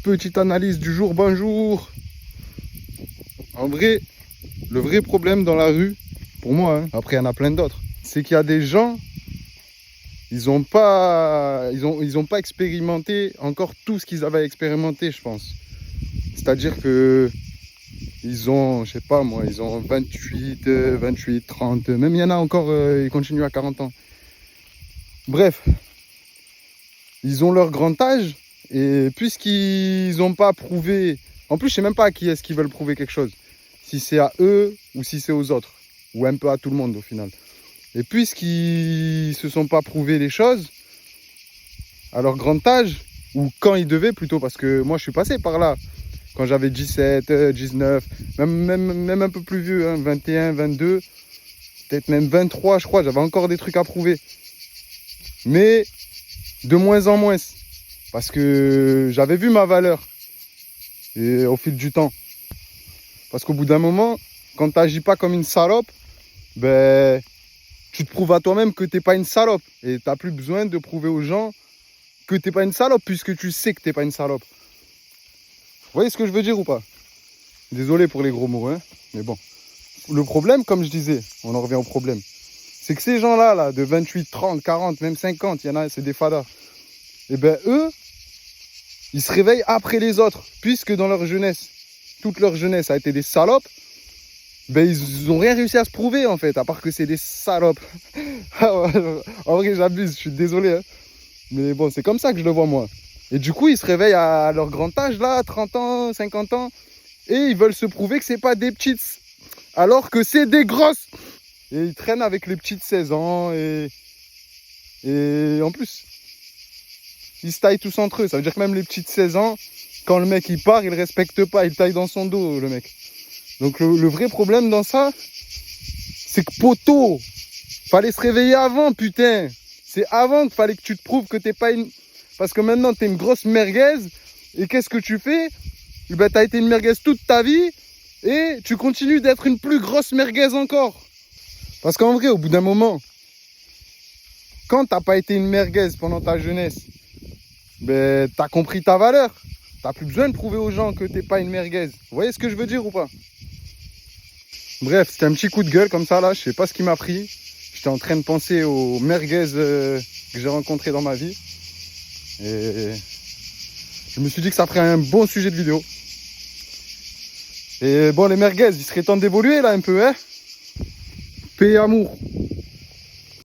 Petite analyse du jour, bonjour. En vrai, le vrai problème dans la rue, pour moi, hein, après il y en a plein d'autres, c'est qu'il y a des gens, ils ont pas expérimenté encore tout ce qu'ils avaient expérimenté, je pense. C'est-à-dire que ils ont, je sais pas moi, ils ont 28, 30, même il y en a encore, ils continuent à 40 ans. Bref, ils ont leur grand âge et puisqu'ils n'ont pas prouvé, en plus je sais même pas à qui est-ce qu'ils veulent prouver quelque chose, si c'est à eux ou si c'est aux autres, ou un peu à tout le monde au final. Et puisqu'ils se sont pas prouvé les choses à leur grand âge, ou quand ils devaient plutôt, parce que moi je suis passé par là, quand j'avais 17, 19, même un peu plus vieux, hein, 21, 22, peut-être même 23 je crois, j'avais encore des trucs à prouver. Mais de moins en moins, parce que j'avais vu ma valeur et au fil du temps. Parce qu'au bout d'un moment, quand tu n'agis pas comme une salope, ben, tu te prouves à toi-même que tu n'es pas une salope. Et tu n'as plus besoin de prouver aux gens que tu n'es pas une salope, puisque tu sais que tu n'es pas une salope. Vous voyez ce que je veux dire ou pas? Désolé pour les gros mots, hein, mais bon. Le problème, comme je disais, on en revient au problème, c'est que ces gens-là, là, de 28, 30, 40, même 50, il y en a, c'est des fadas. Et ben eux, ils se réveillent après les autres, puisque dans leur jeunesse, toute leur jeunesse a été des salopes, ben ils n'ont rien réussi à se prouver en fait, à part que c'est des salopes. En vrai, j'abuse, je suis désolé, hein. Mais bon, c'est comme ça que je le vois moi. Et du coup, ils se réveillent à leur grand âge, là, 30 ans, 50 ans, et ils veulent se prouver que c'est pas des petites, alors que c'est des grosses. Et ils traînent avec les petites 16 ans, et en plus, ils se taillent tous entre eux. Ça veut dire que même les petites 16 ans, quand le mec il part, il ne respecte pas, il taille dans son dos, le mec. Donc le vrai problème dans ça, c'est que poteau, fallait se réveiller avant, putain. C'est avant qu'il fallait que tu te prouves que t'es pas une... Parce que maintenant, t'es une grosse merguez, et qu'est-ce que tu fais? Ben, t'as été une merguez toute ta vie, et tu continues d'être une plus grosse merguez encore. Parce qu'en vrai, au bout d'un moment, quand t'as pas été une merguez pendant ta jeunesse, ben, t'as compris ta valeur. T'as plus besoin de prouver aux gens que t'es pas une merguez. Vous voyez ce que je veux dire ou pas? Bref, c'était un petit coup de gueule comme ça là. Je sais pas ce qui m'a pris. J'étais en train de penser aux merguez que j'ai rencontrées dans ma vie. Et je me suis dit que ça ferait un bon sujet de vidéo. Et bon, les merguez, il serait temps d'évoluer là un peu, hein? Paix et amour.